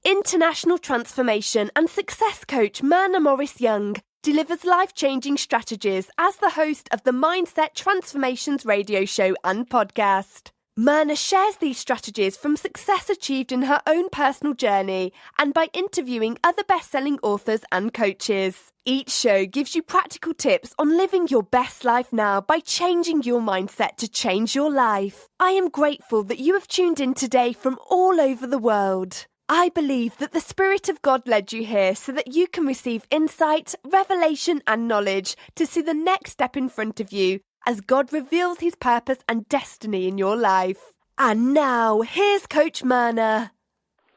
International transformation and success coach Myrna Morris-Young delivers life-changing strategies as the host of the Mindset Transformations radio show and podcast. Myrna shares these strategies from success achieved in her own personal journey and by interviewing other best-selling authors and coaches. Each show gives you practical tips on living your best life now by changing your mindset to change your life. I am grateful that you have tuned in today from all over the world. I believe that the Spirit of God led you here so that you can receive insight, revelation and knowledge to see the next step in front of you as God reveals his purpose and destiny in your life. And now, here's Coach Myrna.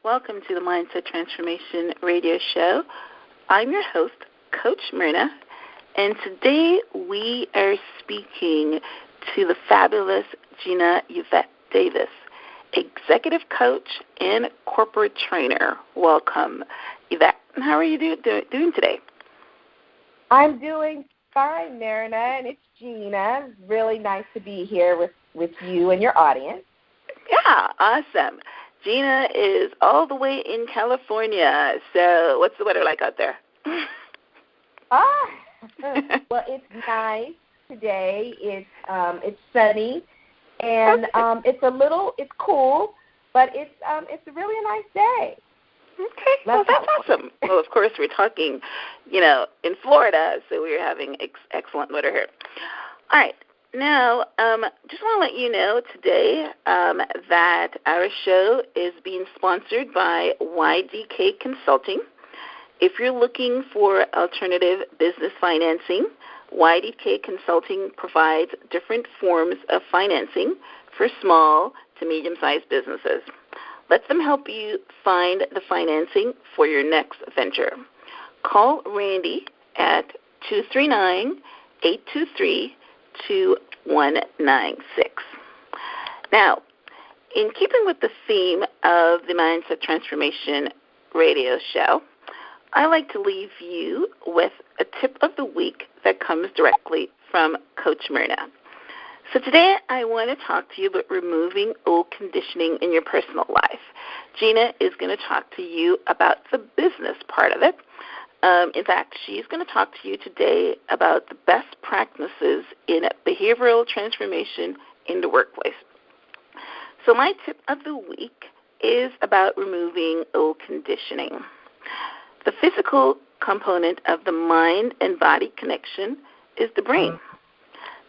Welcome to the Mindset Transformation radio show. I'm your host, Coach Myrna, and today we are speaking to the fabulous Gena Yuvette Davis, executive coach and corporate trainer. Welcome, Yvette. How are you doing today? I'm doing fine, Marina, and it's Gena. Really nice to be here with you and your audience. Yeah, awesome. Gena is all the way in California. So what's the weather like out there? Well, it's nice today. It's sunny. And it's cool, but it's really a nice day. Okay, well, that's awesome. Well, of course, we're talking, in Florida, so we're having excellent weather here. All right, now, just want to let you know today that our show is being sponsored by YDK Consulting. If you're looking for alternative business financing, YDK Consulting provides different forms of financing for small to medium-sized businesses. Let them help you find the financing for your next venture. Call Randy at 239-823-2196. Now, in keeping with the theme of the Mindset Transformation radio show, I like to leave you with a tip of the week that comes directly from Coach Myrna. So today I want to talk to you about removing old conditioning in your personal life. Gena is going to talk to you about the business part of it. In fact, she's going to talk to you today about the best practices in behavioral transformation in the workplace. So my tip of the week is about removing old conditioning. The physical component of the mind and body connection is the brain.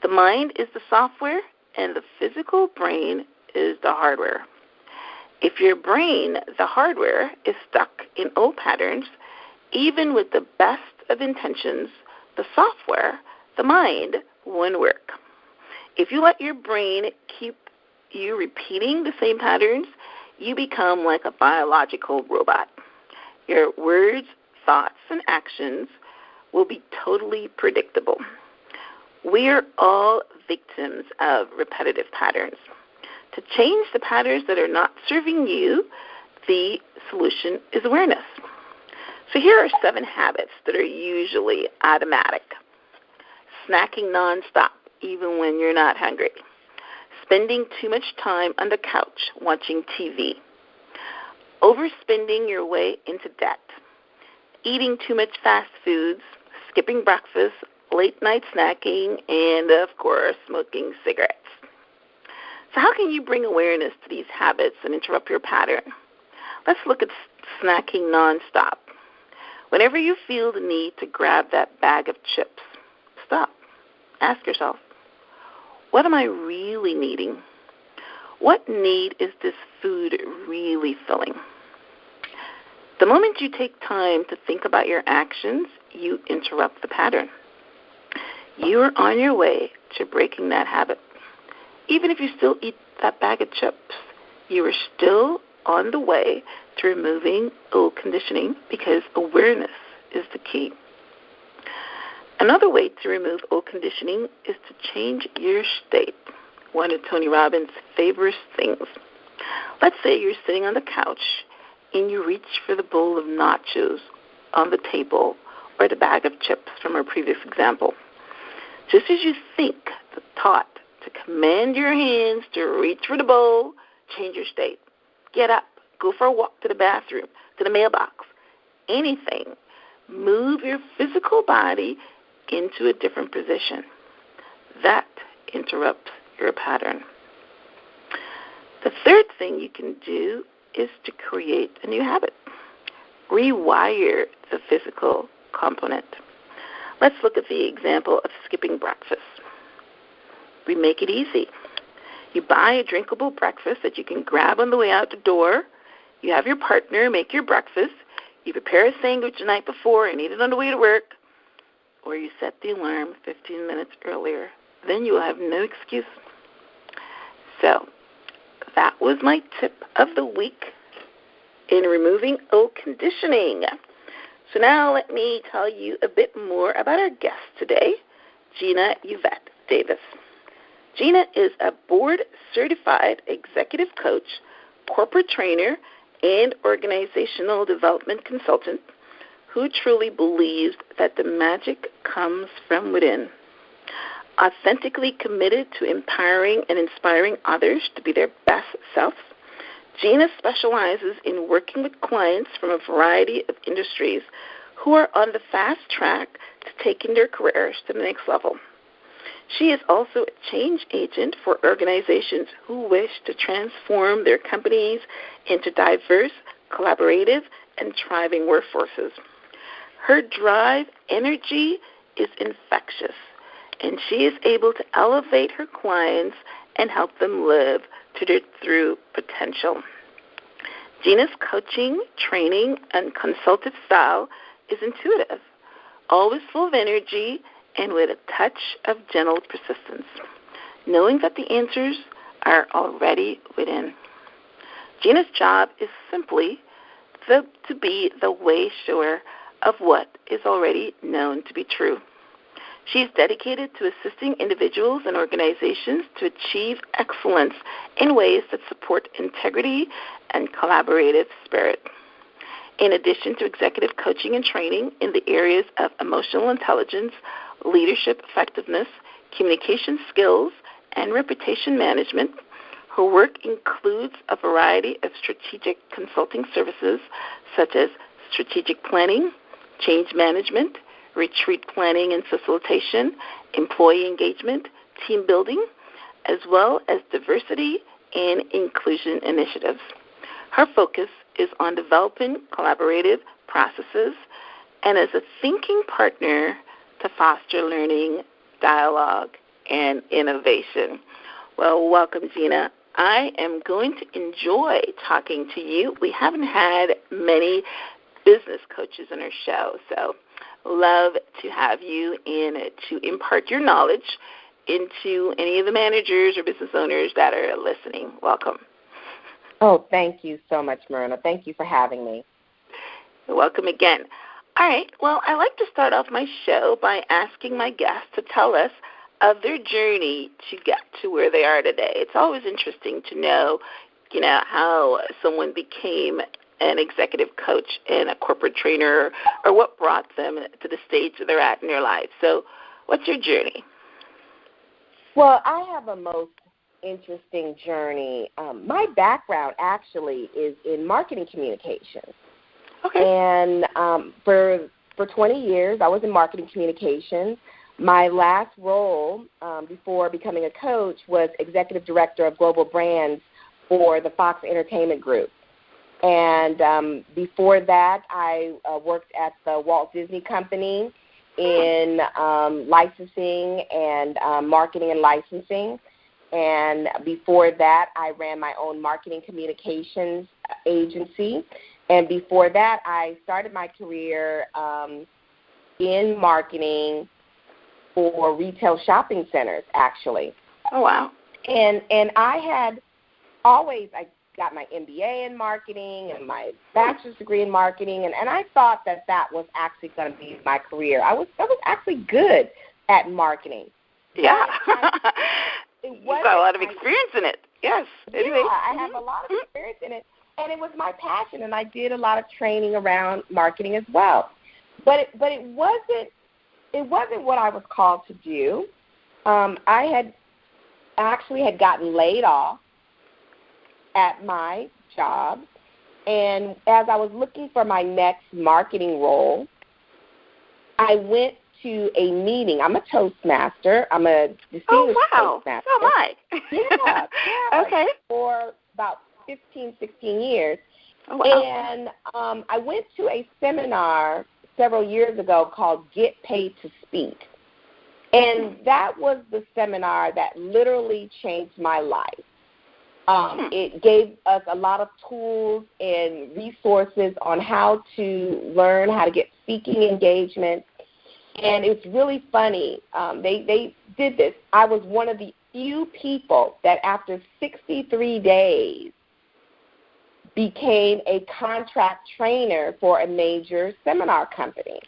The mind is the software, and the physical brain is the hardware. If your brain, the hardware, is stuck in old patterns, even with the best of intentions, the software, the mind, won't work. If you let your brain keep you repeating the same patterns, you become like a biological robot. Your words, thoughts, and actions will be totally predictable. We are all victims of repetitive patterns. To change the patterns that are not serving you, the solution is awareness. So here are 7 habits that are usually automatic. Snacking nonstop, even when you're not hungry. Spending too much time on the couch watching TV. Overspending your way into debt. Eating too much fast foods, skipping breakfast, late-night snacking, and, of course, smoking cigarettes. So how can you bring awareness to these habits and interrupt your pattern? Let's look at snacking nonstop. Whenever you feel the need to grab that bag of chips, stop. Ask yourself, what am I really needing? What need is this food really filling? The moment you take time to think about your actions, you interrupt the pattern. You are on your way to breaking that habit. Even if you still eat that bag of chips, you are still on the way to removing old conditioning because awareness is the key. Another way to remove old conditioning is to change your state, one of Tony Robbins' favorite things. Let's say you're sitting on the couch and you reach for the bowl of nachos on the table or the bag of chips from our previous example. Just as you think the thought to command your hands to reach for the bowl, change your state. Get up, go for a walk to the bathroom, to the mailbox, anything. Move your physical body into a different position. That interrupts your pattern. The third thing you can do is to create a new habit. Rewire the physical component. Let's look at the example of skipping breakfast. We make it easy. You buy a drinkable breakfast that you can grab on the way out the door. You have your partner make your breakfast. You prepare a sandwich the night before and eat it on the way to work. Or you set the alarm 15 minutes earlier. Then you will have no excuse. So that was my tip of the week in removing old conditioning. So now let me tell you a bit more about our guest today, Gena Yuvette Davis. Gena is a board-certified executive coach, corporate trainer, and organizational development consultant who truly believes that the magic comes from within. Authentically committed to empowering and inspiring others to be their best selves, Gena specializes in working with clients from a variety of industries who are on the fast track to taking their careers to the next level. She is also a change agent for organizations who wish to transform their companies into diverse, collaborative, and thriving workforces. Her drive, energy is infectious, and she is able to elevate her clients and help them live to their true potential. Gena's coaching, training, and consultative style is intuitive, always full of energy, and with a touch of gentle persistence, knowing that the answers are already within. Gena's job is simply to be the way shower of what is already known to be true. She is dedicated to assisting individuals and organizations to achieve excellence in ways that support integrity and collaborative spirit. In addition to executive coaching and training in the areas of emotional intelligence, leadership effectiveness, communication skills, and reputation management, her work includes a variety of strategic consulting services such as strategic planning, change management, retreat planning and facilitation, employee engagement, team building, as well as diversity and inclusion initiatives. Her focus is on developing collaborative processes and as a thinking partner to foster learning, dialogue, and innovation. Well, welcome, Gena. I am going to enjoy talking to you. We haven't had many business coaches on our show, so love to have you in to impart your knowledge into any of the managers or business owners that are listening. Welcome. Oh, thank you so much, Myrna. Thank you for having me. You're welcome again. All right, well, I like to start off my show by asking my guests to tell us of their journey to get to where they are today. It's always interesting to know, how someone became an executive coach and a corporate trainer, or what brought them to the stage that they're at in their life. So what's your journey? Well, I have a most interesting journey. My background actually is in marketing communications. Okay. And for 20 years, I was in marketing communications. My last role before becoming a coach was executive director of global brands for the Fox Entertainment Group. And before that, I worked at the Walt Disney Company in licensing and marketing and licensing. And before that, I ran my own marketing communications agency. And before that, I started my career in marketing for retail shopping centers, actually. Oh, wow. And I had always, I got my MBA in marketing and my bachelor's degree in marketing, and I thought that was actually going to be my career. I was actually good at marketing. Yeah. You've got a lot of experience in it. Yes. Anyway. Yeah, I have a lot of experience in it. And it was my passion, and I did a lot of training around marketing as well. But it wasn't what I was called to do. I had gotten laid off at my job, And as I was looking for my next marketing role, I went to a meeting. I'm a Toastmaster. I'm a distinguished Toastmaster. So am I. Yeah. Okay. For about 15, 16 years. Oh, wow. And I went to a seminar several years ago called Get Paid to Speak. And that was the seminar that literally changed my life. It gave us a lot of tools and resources on how to learn how to get speaking engagements. And it's really funny. They did this. I was one of the few people that after 63 days became a contract trainer for a major seminar company.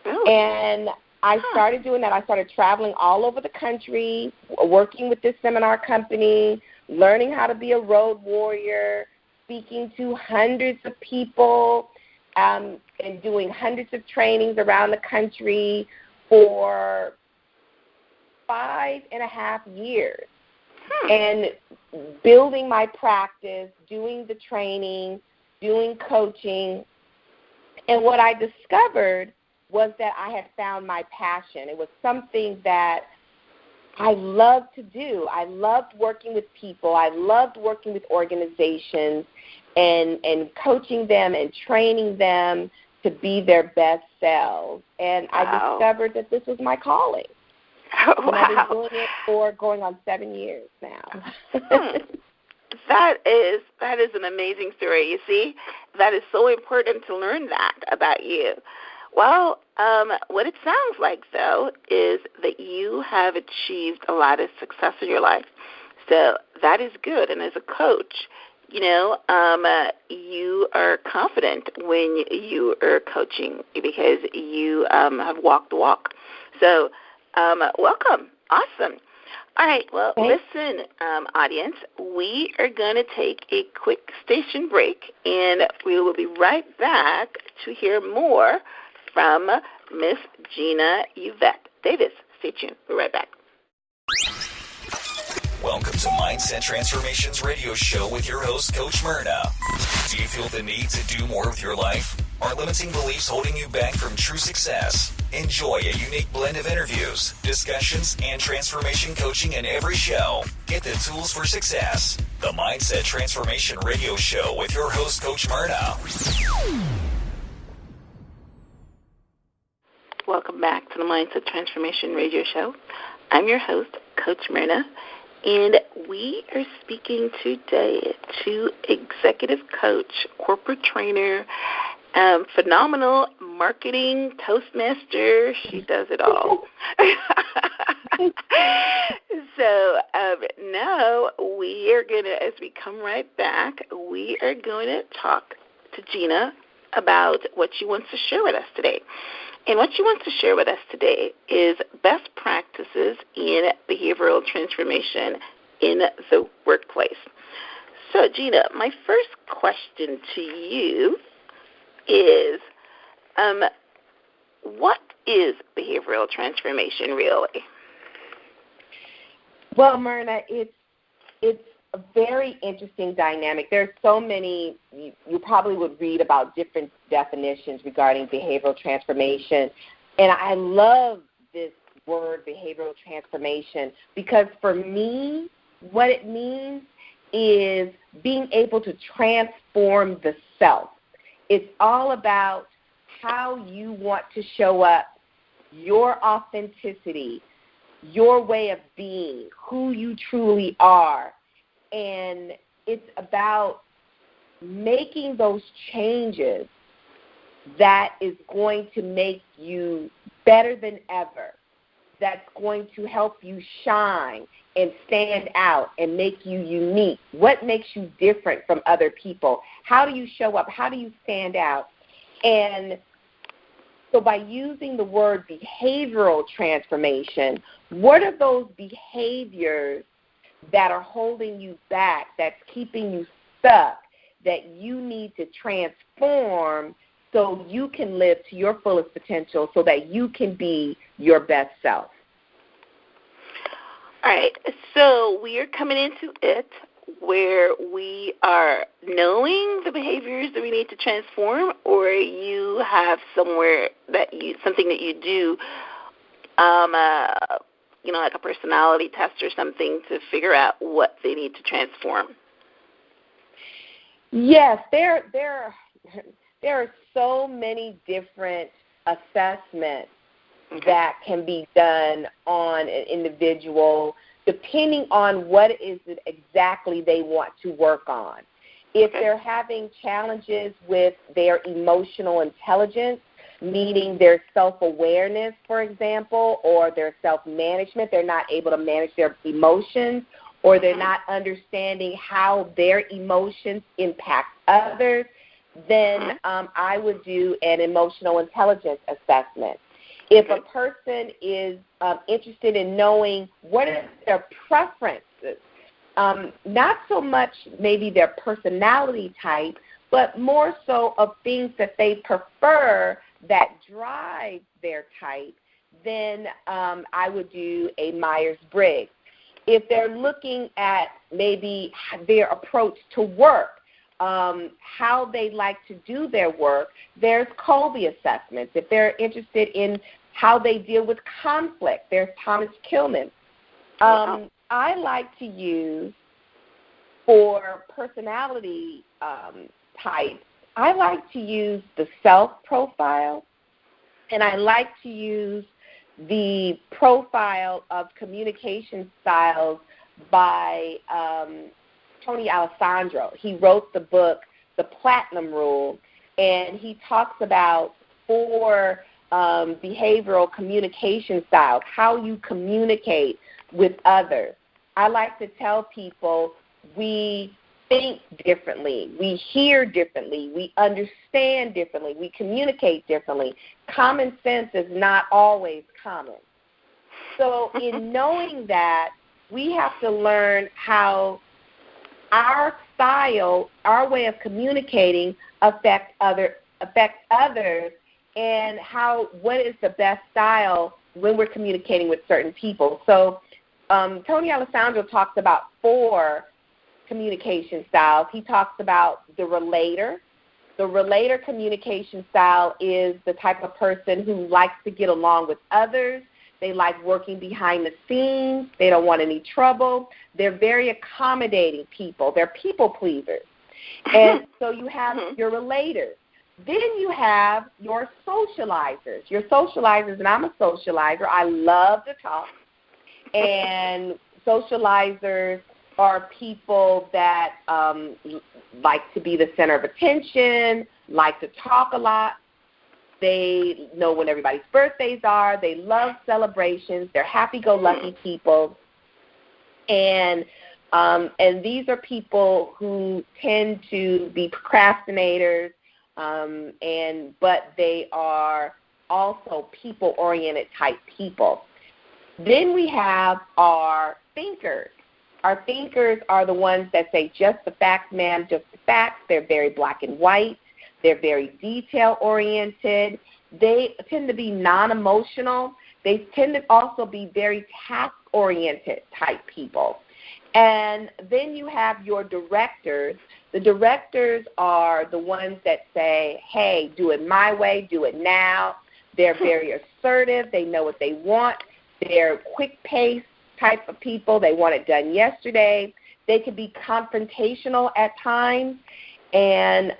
Oh. And I started doing that. I started traveling all over the country, working with this seminar company, learning how to be a road warrior, speaking to hundreds of people, and doing hundreds of trainings around the country for 5.5 years. And building my practice, doing the training, doing coaching. And what I discovered was that I had found my passion. It was something that I loved to do. I loved working with people. I loved working with organizations and coaching them and training them to be their best selves. And I discovered that this was my calling. Oh, and I've been doing it for going on 7 years now. That is an amazing story. You see, that is so important to learn that about you. Well, what it sounds like, though, is that you have achieved a lot of success in your life. So that is good. And as a coach, you know, you are confident when you are coaching because you have walked the walk. So welcome. Awesome. All right. Well, listen, audience, we are going to take a quick station break, and we will be right back to hear more from Miss Gena Yuvette Davis. Stay tuned. We're right back. Welcome to Mindset Transformations Radio Show with your host, Coach Myrna. Do you feel the need to do more with your life? Are limiting beliefs holding you back from true success? Enjoy a unique blend of interviews, discussions, and transformation coaching in every show. Get the tools for success. The Mindset Transformation Radio Show with your host, Coach Myrna. Welcome back to the Mindset Transformation Radio Show. I'm your host, Coach Myrna, and we are speaking today to executive coach, corporate trainer, phenomenal marketing Toastmaster. She does it all. So now we are going to, as we come right back, we are going to talk to Gena about what she wants to share with us today. And what she wants to share with us today is best practices in behavioral transformation in the workplace. So, Gena, my first question to you is, what is behavioral transformation really? Well, Myrna, it's a very interesting dynamic. There's so many, you probably would read about different definitions regarding behavioral transformation. And I love this word, behavioral transformation, because for me, what it means is being able to transform the self. It's all about how you want to show up, your authenticity, your way of being, who you truly are. And it's about making those changes that is going to make you better than ever, that's going to help you shine and stand out and make you unique. What makes you different from other people? How do you show up? How do you stand out? And so by using the word behavioral transformation, what are those behaviors that are holding you back, that's keeping you stuck, that you need to transform so you can live to your fullest potential, so that you can be your best self? All right, so we are coming into it where we are knowing the behaviors that we need to transform, or you have something that you do, like a personality test or something to figure out what they need to transform? Yes, there are so many different assessments that can be done on an individual depending on what is it exactly they want to work on. If they're having challenges with their emotional intelligence, meaning their self-awareness, for example, or their self-management, they're not able to manage their emotions, or they're not understanding how their emotions impact others, then I would do an emotional intelligence assessment. If a person is interested in knowing what are their preferences, not so much maybe their personality type, but more so of things that they prefer that drive their type, then I would do a Myers-Briggs. If they're looking at maybe their approach to work, how they like to do their work, there's Colby assessments. If they're interested in how they deal with conflict, there's Thomas Kilman. I like to use, for personality types, I like to use the self-profile, and I like to use the profile of communication styles by Tony Alessandro. He wrote the book, The Platinum Rule, and he talks about 4 behavioral communication styles, how you communicate with others. I like to tell people we think differently, we hear differently, we understand differently, we communicate differently. Common sense is not always common. So in knowing that, we have to learn how our style, our way of communicating affects others, and what is the best style when we're communicating with certain people. So Tony Alessandro talks about 4 communication styles. He talks about the relator. The relator communication style is the type of person who likes to get along with others. They like working behind the scenes. They don't want any trouble. They're very accommodating people. They're people pleasers. And so you have your relators. Then you have your socializers. Your socializers, and I'm a socializer. I love to talk. And socializers are people that like to be the center of attention, like to talk a lot. They know when everybody's birthdays are. They love celebrations. They're happy-go-lucky people. And these are people who tend to be procrastinators, but they are also people-oriented type people. Then we have our thinkers. Our thinkers are the ones that say just the facts, ma'am, just the facts. They're very black and white. They're very detail-oriented. They tend to be non-emotional. They tend to also be very task-oriented type people. And then you have your directors. The directors are the ones that say, hey, do it my way, do it now. They're very assertive. They know what they want. They're quick-paced type of people. They want it done yesterday. They can be confrontational at times, and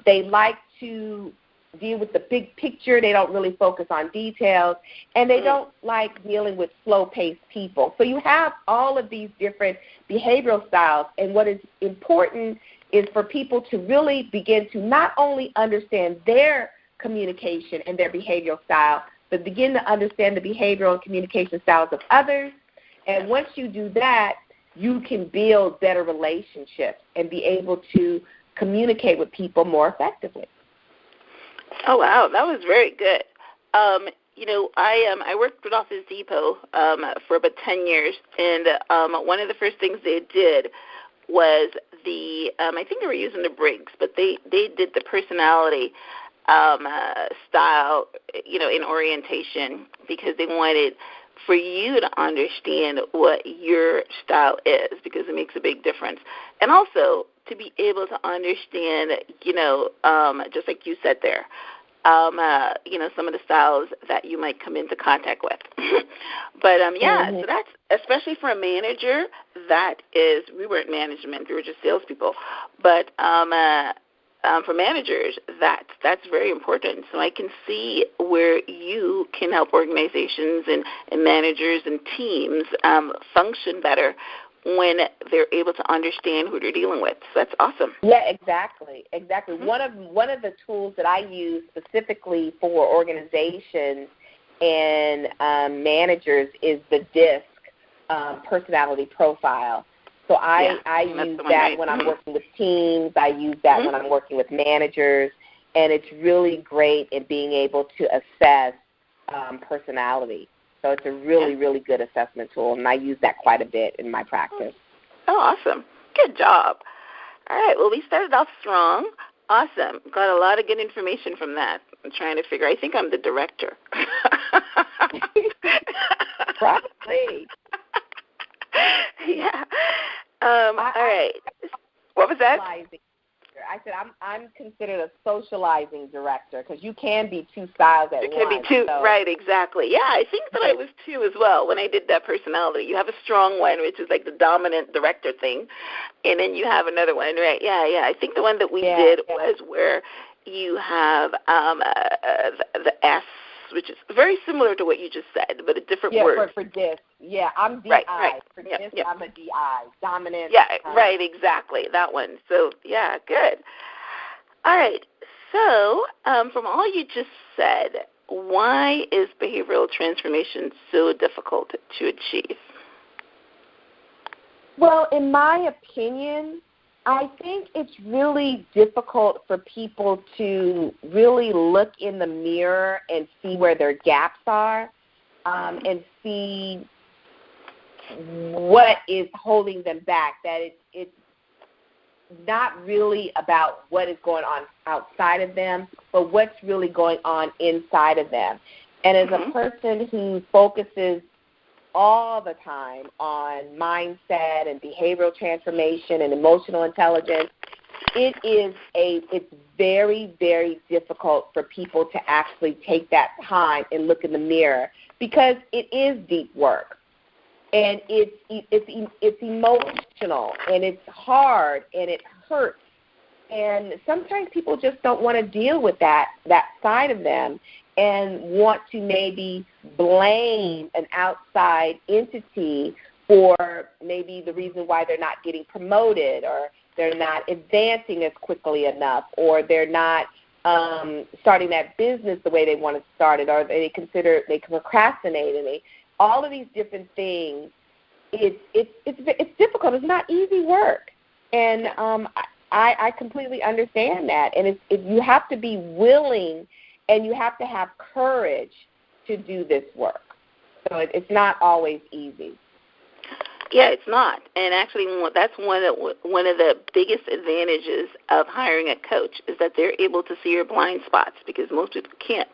they like to deal with the big picture. They don't really focus on details, and they don't like dealing with slow-paced people. So you have all of these different behavioral styles, and what is important is for people to really begin to not only understand their communication and their behavioral style, but begin to understand the behavioral and communication styles of others. And once you do that, you can build better relationships and be able to communicate with people more effectively. Oh, wow. That was very good. I worked with Office Depot for about 10 years, and one of the first things they did was I think they were using the Briggs, but they did the personality style, in orientation, because they wanted for you to understand what your style is, because it makes a big difference. And also to be able to understand, just like you said there, some of the styles that you might come into contact with. But, so that's, especially for a manager, we weren't management, we were just salespeople. But for managers, that's very important. So I can see where you can help organizations and managers and teams function better when they're able to understand who they're dealing with. So that's awesome. Yeah, exactly. Mm-hmm. One of the tools that I use specifically for organizations and managers is the DISC personality profile. So I use that when I'm working with teams. I use that when I'm working with managers, and it's really great in being able to assess personality. So it's a really, really good assessment tool, and I use that quite a bit in my practice. Oh, awesome. Good job. All right, well, we started off strong. Awesome. Got a lot of good information from that. I'm trying to figure. I think I'm the director. Probably. Yeah. All right. What was that? I said I'm considered a socializing director, because you can be two styles at once. You can be two, right, exactly. Yeah, I think that I was two as well when I did that personality. You have a strong one, which is like the dominant director thing, and then you have another one, right? Yeah. I think the one that we did was where you have the S, which is very similar to what you just said, but a different word. Yeah, for DIS. Yeah, I'm DI. Right. For DIS, I'm a DI, dominant. Yeah, right, exactly, that one. So, yeah, good. All right, so from all you just said, why is behavioral transformation so difficult to achieve? Well, in my opinion, I think it's really difficult for people to really look in the mirror and see where their gaps are, and see what is holding them back, that it's not really about what is going on outside of them, but what's really going on inside of them. And as a person who focuses all the time on mindset and behavioral transformation and emotional intelligence, it's very, very difficult for people to actually take that time and look in the mirror, because it is deep work, and it's emotional, and it's hard, and it hurts, and sometimes people just don't want to deal with that side of them, and want to maybe blame an outside entity for maybe the reason why they're not getting promoted, or they're not advancing as quickly enough, or they're not starting that business the way they want to start it, or they procrastinate, and all of these different things. It's difficult. It's not easy work, and I completely understand that. And you have to be willing, and you have to have courage to do this work. So it's not always easy. Yeah, it's not. And actually, that's one of the biggest advantages of hiring a coach, is that they're able to see your blind spots, because most people can't.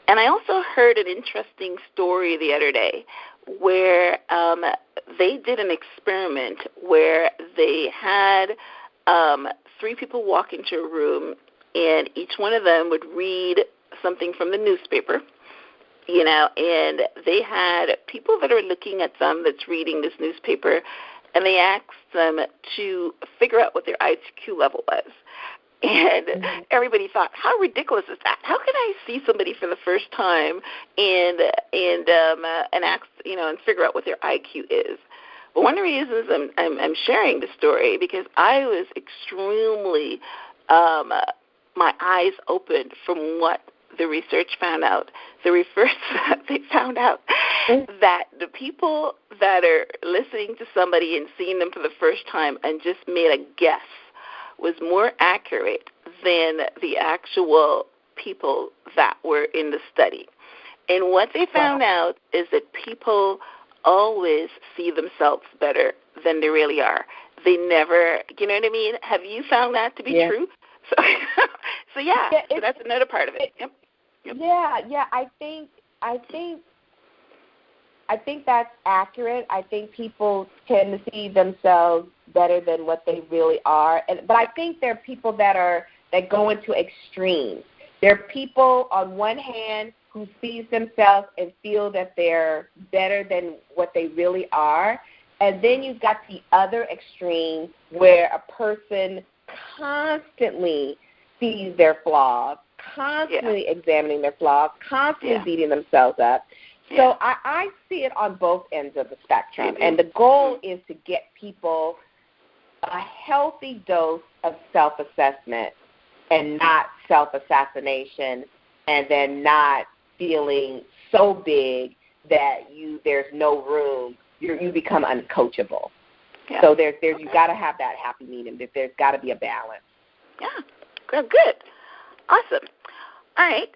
And I also heard an interesting story the other day where they did an experiment where they had 3 people walk into a room, and each one of them would read something from the newspaper, and they had people that are looking at them that's reading this newspaper, and they asked them to figure out what their IQ level was. And everybody thought, how ridiculous is that? How can I see somebody for the first time and ask, and figure out what their IQ is? But one of the reasons I'm sharing the story, because I was extremely, my eyes opened from what the research found out. They found out that the people that are listening to somebody and seeing them for the first time and just made a guess was more accurate than the actual people that were in the study. And what they found out is that people always see themselves better than they really are. They never, you know what I mean? Have you found that to be true? So, so that's another part of it. Yep. Yeah. I think think that's accurate. I think people tend to see themselves better than what they really are. But I think there are people that go into extremes. There are people on one hand who sees themselves and feel that they're better than what they really are. And then you've got the other extreme where a person constantly sees their flaws, constantly examining their flaws, constantly beating themselves up. So I see it on both ends of the spectrum. And the goal is to get people a healthy dose of self-assessment and not self-assassination, and then not feeling so big that there's no room. You become uncoachable. Yeah. So you got to have that happy medium. There's got to be a balance. Yeah, good. Awesome. All right.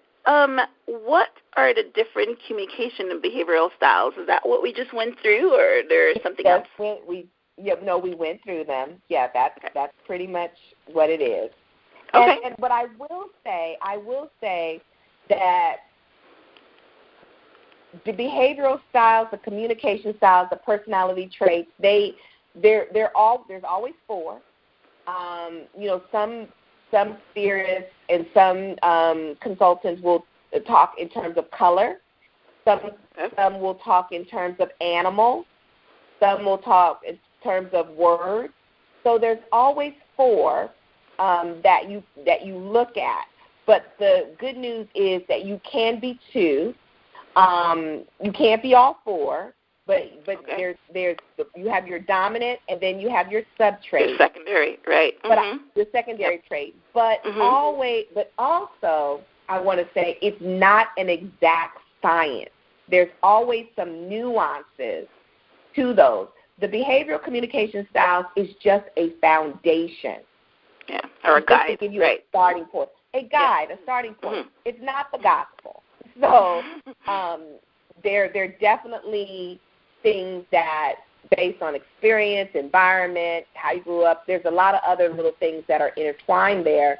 What are the different communication and behavioral styles? Is that what we just went through, or there's something else? We went through them. Yeah, that's pretty much what it is. Okay. And what I will say that the behavioral styles, the communication styles, the personality traits, there's always four. Some theorists and some consultants will talk in terms of color. Some will talk in terms of animals. Some will talk in terms of words. So there's always four that you look at. But the good news is that you can be two. You can't be all four. But there's you have your dominant, and then you have your sub-trait. Your secondary, right? But the secondary trait. But also, I want to say it's not an exact science. There's always some nuances to those. The behavioral communication styles is just a foundation. Yeah, or a guide, to give you a starting point. A guide, a starting point. It's not the gospel. So there are definitely things that, based on experience, environment, how you grew up, there's a lot of other little things that are intertwined there,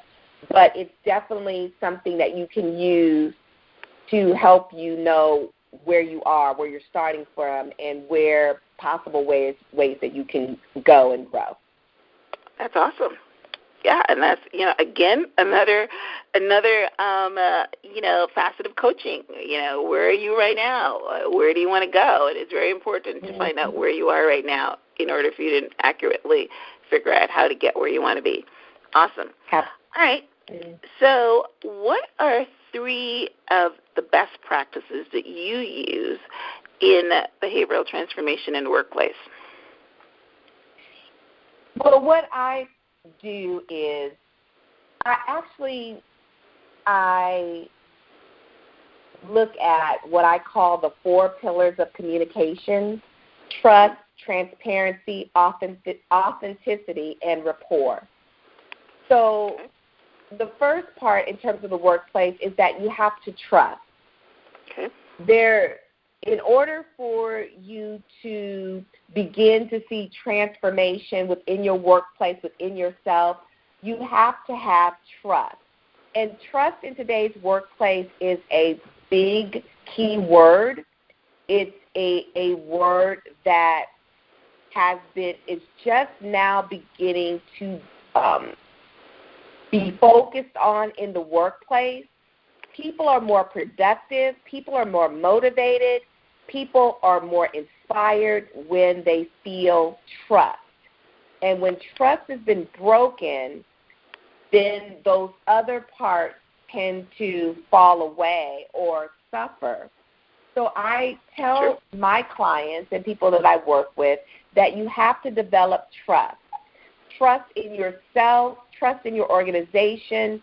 but it's definitely something that you can use to help you know where you are, where you're starting from, and where possible ways that you can go and grow. That's awesome. Yeah, and that's, again, another facet of coaching. Where are you right now? Where do you want to go? It is very important to find out where you are right now in order for you to accurately figure out how to get where you want to be. Awesome. All right. So what are three of the best practices that you use in behavioral transformation in the workplace? Well, what I do is I look at what I call the 4 pillars of communication: trust, transparency, authenticity, and rapport. So the first part in terms of the workplace is that you have to trust. Okay. In order for you to begin to see transformation within your workplace, within yourself, you have to have trust. And trust in today's workplace is a big key word. It's a word that is just now beginning to be focused on in the workplace. People are more productive. People are more motivated. People are more inspired when they feel trust. And when trust has been broken, then those other parts tend to fall away or suffer. So I tell my clients and people that I work with that you have to develop trust. Trust in yourself, trust in your organization,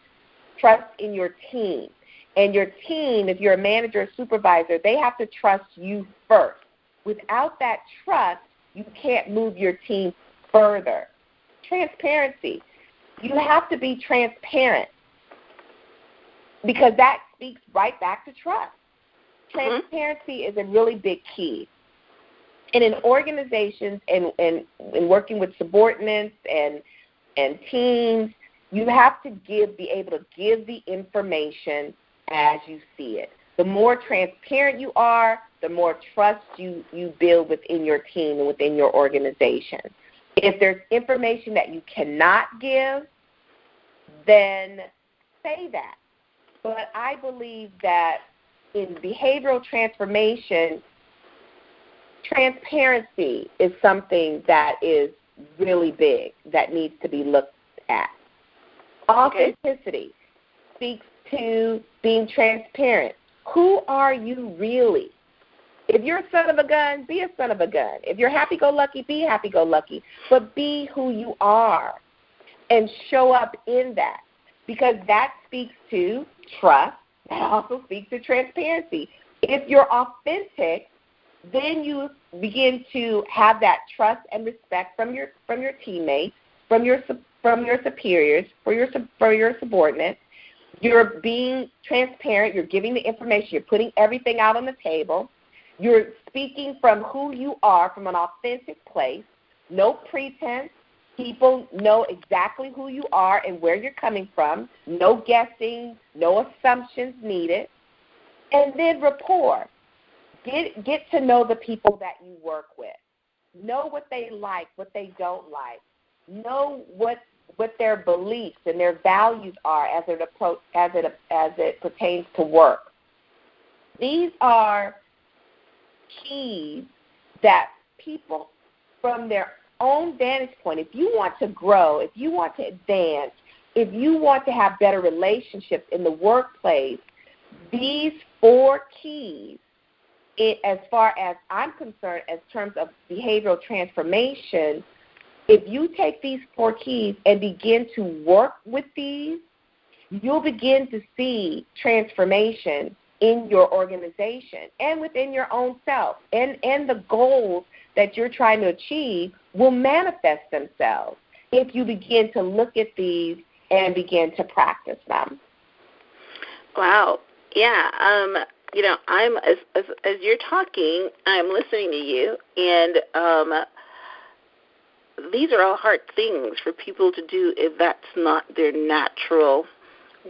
trust in your team. And your team, if you're a manager or supervisor, they have to trust you first. Without that trust, you can't move your team further. Transparency. You have to be transparent because that speaks right back to trust. Transparency is a really big key. And in organizations and working with subordinates and teams, you have to be able to give the information as you see it. The more transparent you are, the more trust you build within your team and within your organization. If there's information that you cannot give, then say that. But I believe that in behavioral transformation, transparency is something that is really big that needs to be looked at. Authenticity speaks to being transparent. Who are you really? If you're a son of a gun, be a son of a gun. If you're happy-go-lucky, be happy-go-lucky. But be who you are and show up in that, because that speaks to trust. That also speaks to transparency. If you're authentic, then you begin to have that trust and respect from your teammates, from your superiors, for your subordinates. You're being transparent. You're giving the information. You're putting everything out on the table. You're speaking from who you are, from an authentic place. No pretense. People know exactly who you are and where you're coming from. No guessing. No assumptions needed. And then rapport. Get to know the people that you work with. Know what they like, what they don't like. Know what their beliefs and their values are as it pertains to work. These are keys that people, from their own vantage point, if you want to grow, if you want to advance, if you want to have better relationships in the workplace, these 4 keys, as far as I'm concerned, as terms of behavioral transformation, if you take these 4 keys and begin to work with these, you'll begin to see transformation in your organization and within your own self. And the goals that you're trying to achieve will manifest themselves if you begin to look at these and begin to practice them. Wow. Yeah. I'm as you're talking, I'm listening to you, and these are all hard things for people to do if that's not their natural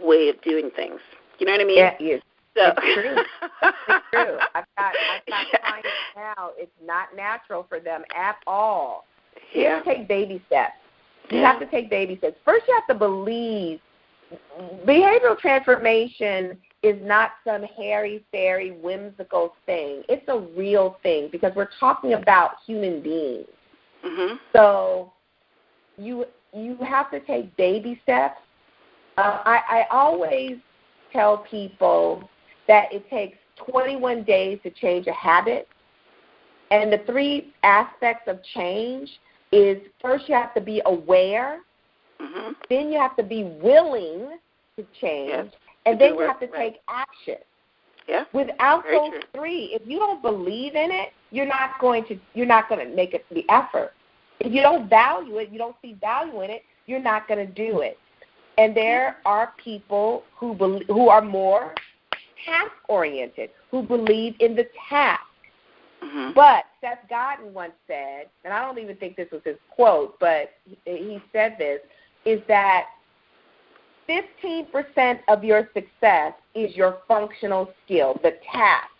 way of doing things. You know what I mean? Yeah, yes. So. It's true. It's true. I've got clients now. It's not natural for them at all. You have to take baby steps. You have to take baby steps. First, you have to believe. Behavioral transformation is not some hairy-fairy, whimsical thing. It's a real thing because we're talking about human beings. Mm-hmm. So you have to take baby steps. I always tell people that it takes 21 days to change a habit. And the 3 aspects of change is, first you have to be aware, mm-hmm. then you have to be willing to change, and then you have to take action. Yeah. Without those 3, if you don't believe in it, you're not going to make it the effort. If you don't value it, you don't see value in it, you're not going to do it. And there are people who are more task-oriented, who believe in the task. Mm-hmm. But Seth Godin once said, and I don't even think this was his quote, but he said this, is that 15% of your success is your functional skill, the task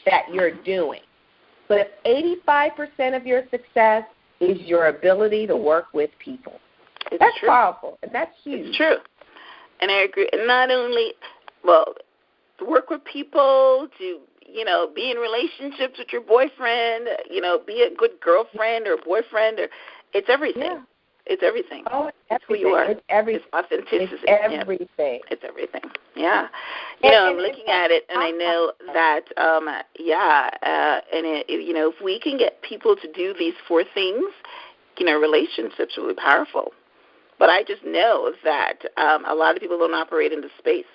that you're doing. But 85% of your success is your ability to work with people. That's true. Powerful, and that's huge. It's true. And I agree. And not only, to work with people, to, be in relationships with your boyfriend, be a good girlfriend or boyfriend, it's everything. Yeah. It's everything. Oh, it's who you are. It's everything. It's authenticity. It's everything. It's everything. Yeah. I'm looking at it, and I know that, if we can get people to do these 4 things, relationships will be powerful. But I just know that a lot of people don't operate in the space.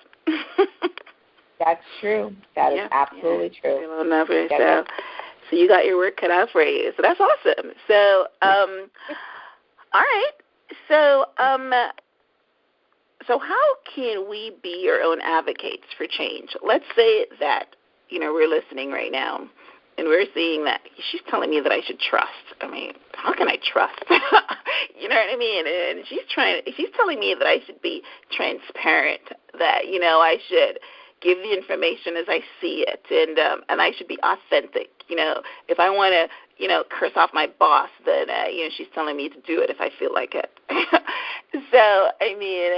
That's true. That is absolutely true. People don't operate. So you got your work cut out for you. So that's awesome. So, all right. So, so how can we be our own advocates for change? Let's say that, we're listening right now, and we're seeing that she's telling me that I should trust. I mean, how can I trust? You know what I mean? And she's telling me that I should be transparent, that, I should, give the information as I see it, and I should be authentic. If I want to, curse off my boss, then she's telling me to do it if I feel like it. So I mean,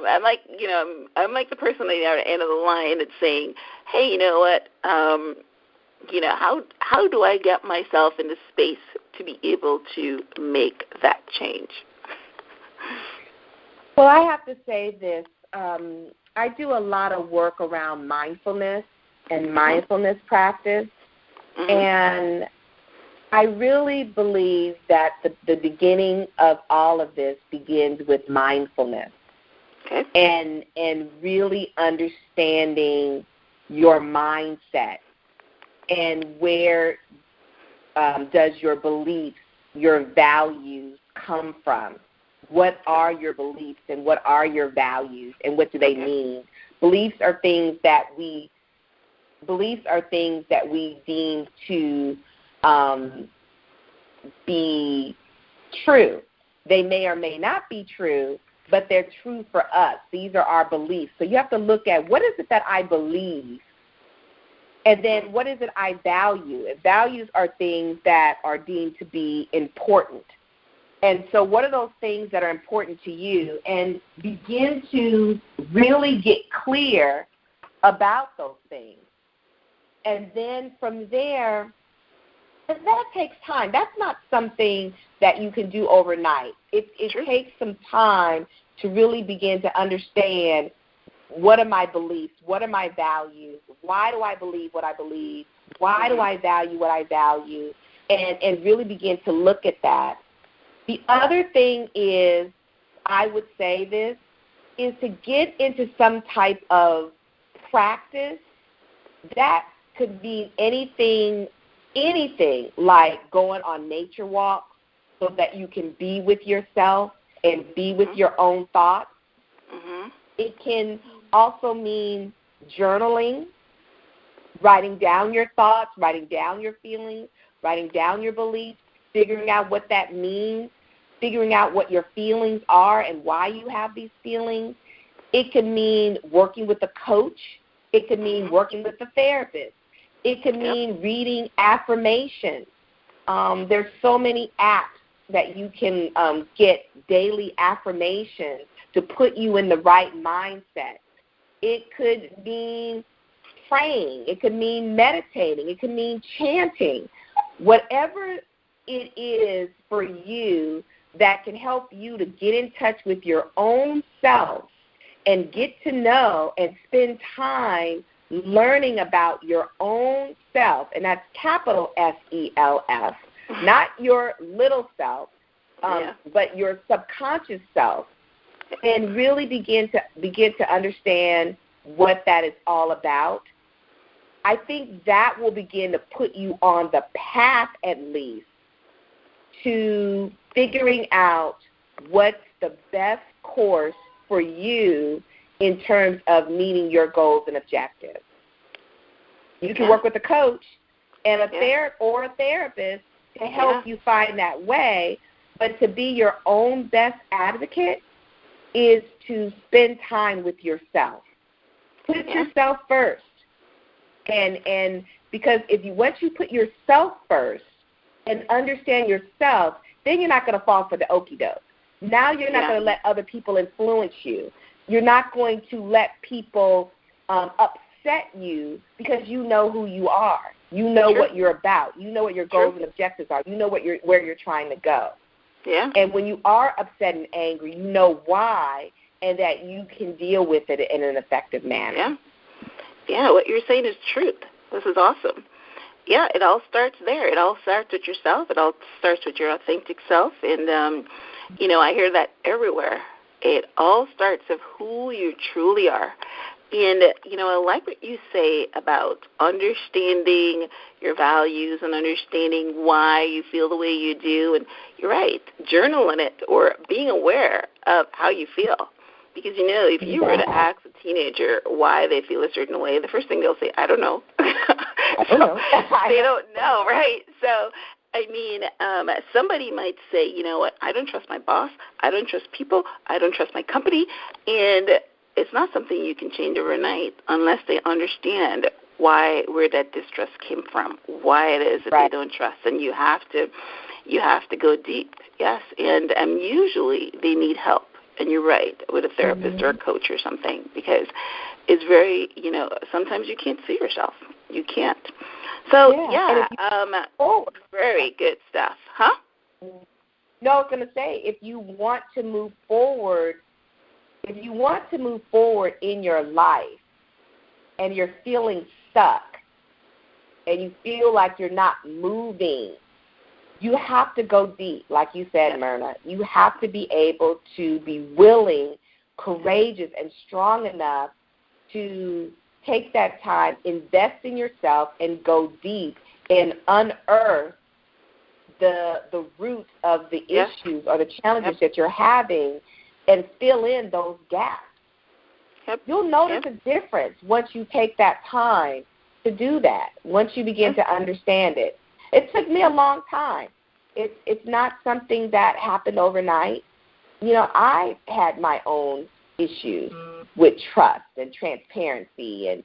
I'm like, I'm like the person at the end of the line that's saying, hey, you know what? How do I get myself into space to be able to make that change? Well, I have to say this. I do a lot of work around mindfulness and mindfulness practice, and I really believe that the beginning of all of this begins with mindfulness, and really understanding your mindset and where does your beliefs, your values come from. What are your beliefs and what are your values and what do they mean? Beliefs are things that we deem to be true. They may or may not be true, but they're true for us. These are our beliefs. So you have to look at what is it that I believe, and then what is it I value. And values are things that are deemed to be important. And so what are those things that are important to you? And begin to really get clear about those things. And then from there, and that takes time. That's not something that you can do overnight. It takes some time to really begin to understand what are my beliefs, what are my values, why do I believe what I believe, why do I value what I value, and really begin to look at that. The other thing is, I would say this, is to get into some type of practice. That could be anything like going on nature walks so that you can be with yourself and be with your own thoughts. It can also mean journaling, writing down your thoughts, writing down your feelings, writing down your beliefs, figuring out what that means, figuring out what your feelings are and why you have these feelings. It could mean working with a coach. It could mean working with a therapist. It could mean reading affirmations. There's so many apps that you can get daily affirmations to put you in the right mindset. It could mean praying. It could mean meditating. It could mean chanting. Whatever it is for you that can help you to get in touch with your own self and get to know and spend time learning about your own self, and that's capital S-E-L-F, not your little self, but your subconscious self, and really begin to understand what that is all about. I think that will begin to put you on the path, at least, to figuring out what's the best course for you in terms of meeting your goals and objectives. You can work with a coach and a therapist to help you find that way, but to be your own best advocate is to spend time with yourself. Put yourself first. And because once you put yourself first and understand yourself, then you're not going to fall for the okie doke. Now you're not going to let other people influence you. You're not going to let people upset you because you know who you are. You know what you're about. You know what your goals and objectives are. You know where you're trying to go. Yeah. And when you are upset and angry, you know why, and that you can deal with it in an effective manner. Yeah. Yeah, what you're saying is truth. This is awesome. Yeah, it all starts there. It all starts with yourself. It all starts with your authentic self. And, I hear that everywhere. It all starts with who you truly are. And, I like what you say about understanding your values and understanding why you feel the way you do. And you're right, journaling it or being aware of how you feel. Because, if you were to ask a teenager why they feel a certain way, the first thing they'll say, I don't know. I don't know. They don't know, right? So, somebody might say, you know what, I don't trust my boss. I don't trust people. I don't trust my company. And it's not something you can change overnight unless they understand where that distrust came from, why it is that they don't trust, and you have to go deep, yes, and usually they need help, and you're right, with a therapist or a coach or something, because it's very, sometimes you can't see yourself, you can't. So very good stuff, huh? No, I was going to say, if you want to move forward in your life and you're feeling stuck and you feel like you're not moving, you have to go deep, like you said, Myrna. You have to be able to be willing, courageous, and strong enough to take that time, invest in yourself, and go deep and unearth the root of the issues or the challenges that you're having and fill in those gaps. You'll notice a difference once you take that time to do that, once you begin to understand it. It took me a long time. It's not something that happened overnight. I had my own issues with trust and transparency and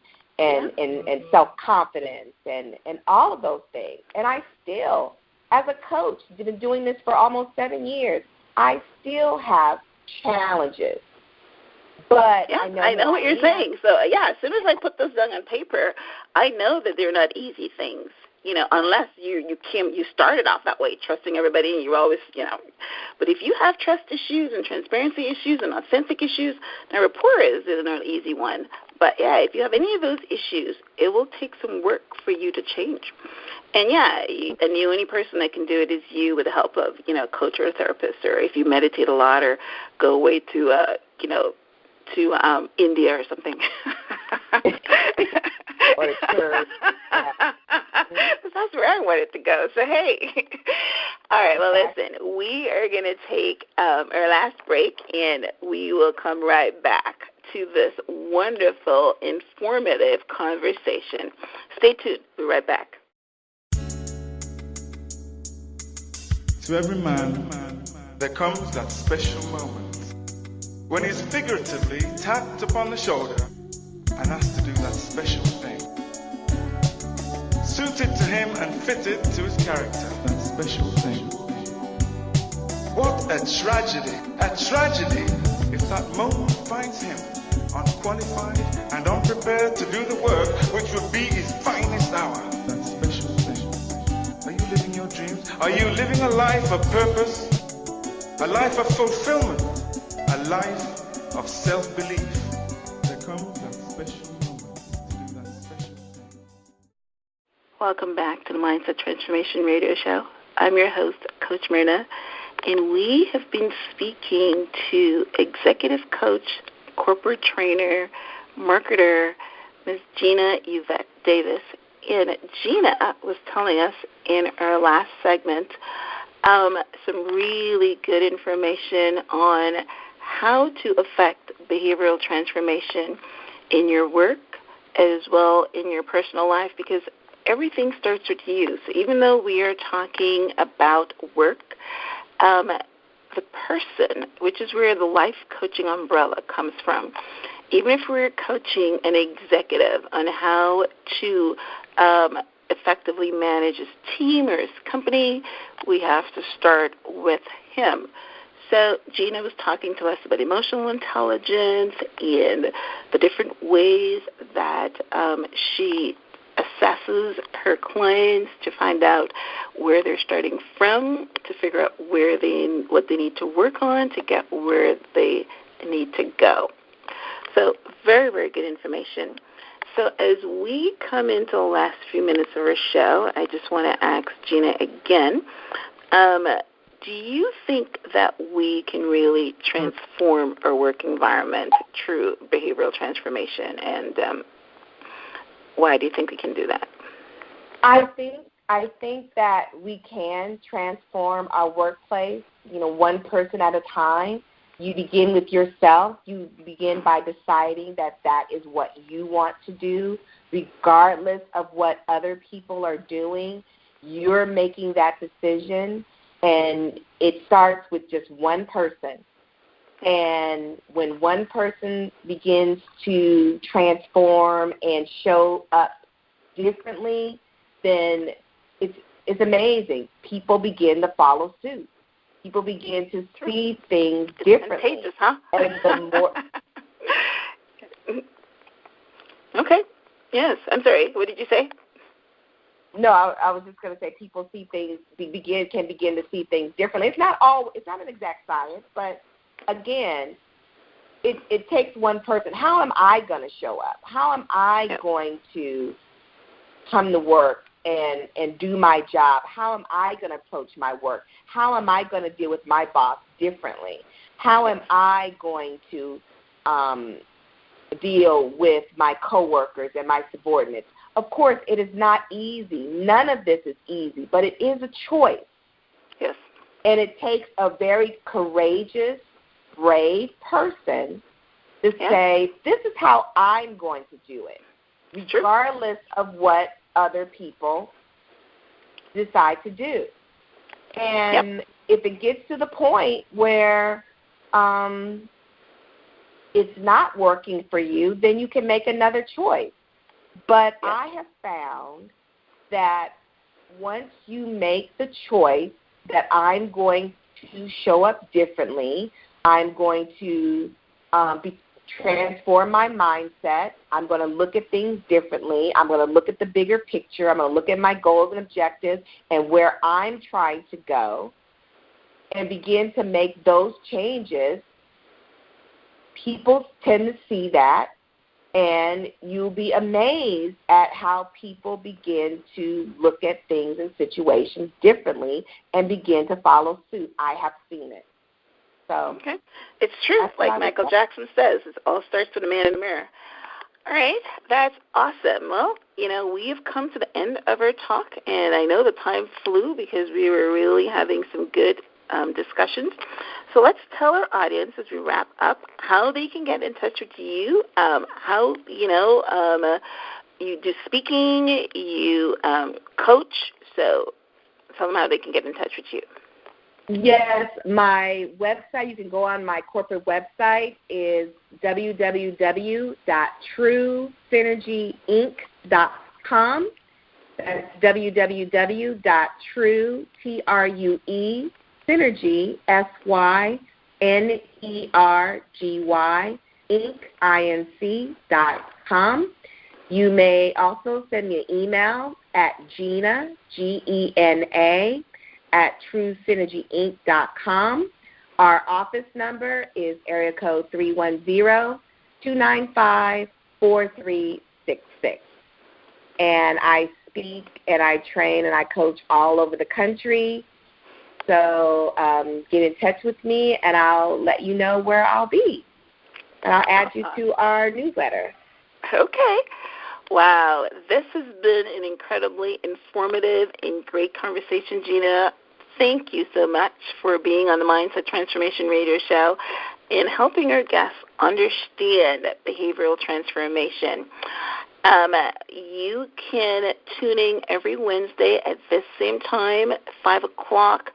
self-confidence and all of those things. And I still, as a coach, been doing this for almost 7 years, I still have challenges. But I know what you're saying. So, as soon as I put those down on paper, I know that they're not easy things, unless you started off that way, trusting everybody, and you always, But if you have trust issues and transparency issues and authentic issues, now rapport is an easy one. But, if you have any of those issues, it will take some work for you to change. And, the only person that can do it is you with the help of, a coach or a therapist, or if you meditate a lot or go away to, to India or something. Or church. That's where I wanted to go. So, hey. All right, well, listen, we are going to take our last break, and we will come right back to this wonderful, informative conversation. Stay tuned. We'll be right back. To every man, there comes that special moment when he's figuratively tapped upon the shoulder and asked to do that special thing, suited to him and fitted to his character, that special thing. What a tragedy if that moment finds him unqualified and unprepared to do the work which would be his finest hour, that special thing. Are you living your dreams? Are you living a life of purpose, a life of fulfillment, a life of self-belief? There comes that special moment to do that special thing. Welcome back to the Mindset Transformation Radio Show. I'm your host, Coach Myrna, and we have been speaking to executive coach, corporate trainer, marketer, Ms. Gena Yuvette Davis. And Gena was telling us in our last segment some really good information on how to affect behavioral transformation in your work as well in your personal life, because everything starts with you. So even though we are talking about work, the person, which is where the life coaching umbrella comes from, even if we're coaching an executive on how to effectively manage his team or his company, we have to start with him. So Gena was talking to us about emotional intelligence and the different ways that she assesses her clients to find out where they're starting from, to figure out what they need to work on to get where they need to go. So very, very good information. So as we come into the last few minutes of our show, I just want to ask Gena again, do you think that we can really transform our work environment through behavioral transformation, and why do you think we can do that? I think that we can transform our workplace, one person at a time. You begin with yourself. You begin by deciding that is what you want to do, regardless of what other people are doing. You're making that decision, and it starts with just one person. And when one person begins to transform and show up differently, then it's amazing. People begin to follow suit. People begin to see things differently. Contagious, huh? And the more Okay. Yes. I'm sorry. What did you say? No, I was just going to say people see things, can begin to see things differently. It's not an exact science, but again, it takes one person. How am I going to show up? How am I going to come to work and do my job? How am I going to approach my work? How am I going to deal with my boss differently? How am I going to deal with my coworkers and my subordinates? Of course, it is not easy. None of this is easy, but it is a choice. Yes. And it takes a very courageous, brave person to say, this is how I'm going to do it, regardless of what other people decide to do. And if it gets to the point where it's not working for you, then you can make another choice. But I have found that once you make the choice that I'm going to show up differently, I'm going to transform my mindset, I'm going to look at things differently, I'm going to look at the bigger picture, I'm going to look at my goals and objectives and where I'm trying to go, and begin to make those changes, people tend to see that. And you'll be amazed at how people begin to look at things and situations differently and begin to follow suit. I have seen it. So it's true. Like Michael Jackson says, it all starts with a man in the mirror. All right. That's awesome. Well, we have come to the end of our talk, and I know the time flew because we were really having some good discussions. So let's tell our audience as we wrap up how they can get in touch with you, how, you do speaking, you coach. So tell them how they can get in touch with you. Yes, my website, you can go on my corporate website, is www.truesynergyinc.com. That's www.true, Synergy, SYNERGY, Inc.com. You may also send me an email at Gena, Gena, at truesynergyinc.com. Our office number is area code 310-295-4366. And I speak and I train and I coach all over the country. So get in touch with me, and I'll let you know where I'll be. And I'll add you to our newsletter. Okay. Wow. This has been an incredibly informative and great conversation, Gena. Thank you so much for being on the Mindset Transformation Radio Show and helping our guests understand behavioral transformation. You can tune in every Wednesday at this same time, 5 o'clock,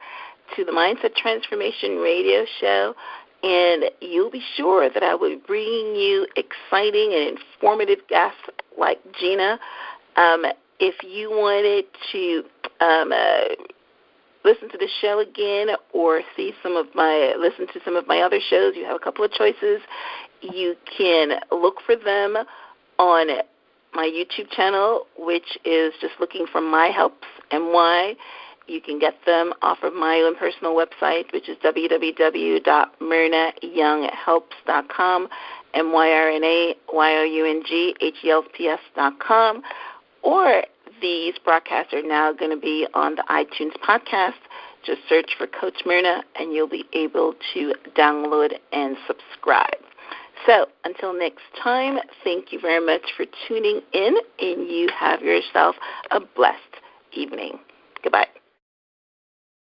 to the Mindset Transformation Radio Show, and you'll be sure that I will be bringing you exciting and informative guests like Gena. If you wanted to listen to the show again or listen to some of my other shows, you have a couple of choices. You can look for them on my YouTube channel, which is just looking for My Helps MY. You can get them off of my own personal website, which is www.myrnayounghelps.com, MYRNAYOUNGHELPS.com, or these broadcasts are now going to be on the iTunes podcast. Just search for Coach Myrna, and you'll be able to download and subscribe. So until next time, thank you very much for tuning in, and you have yourself a blessed evening. Goodbye.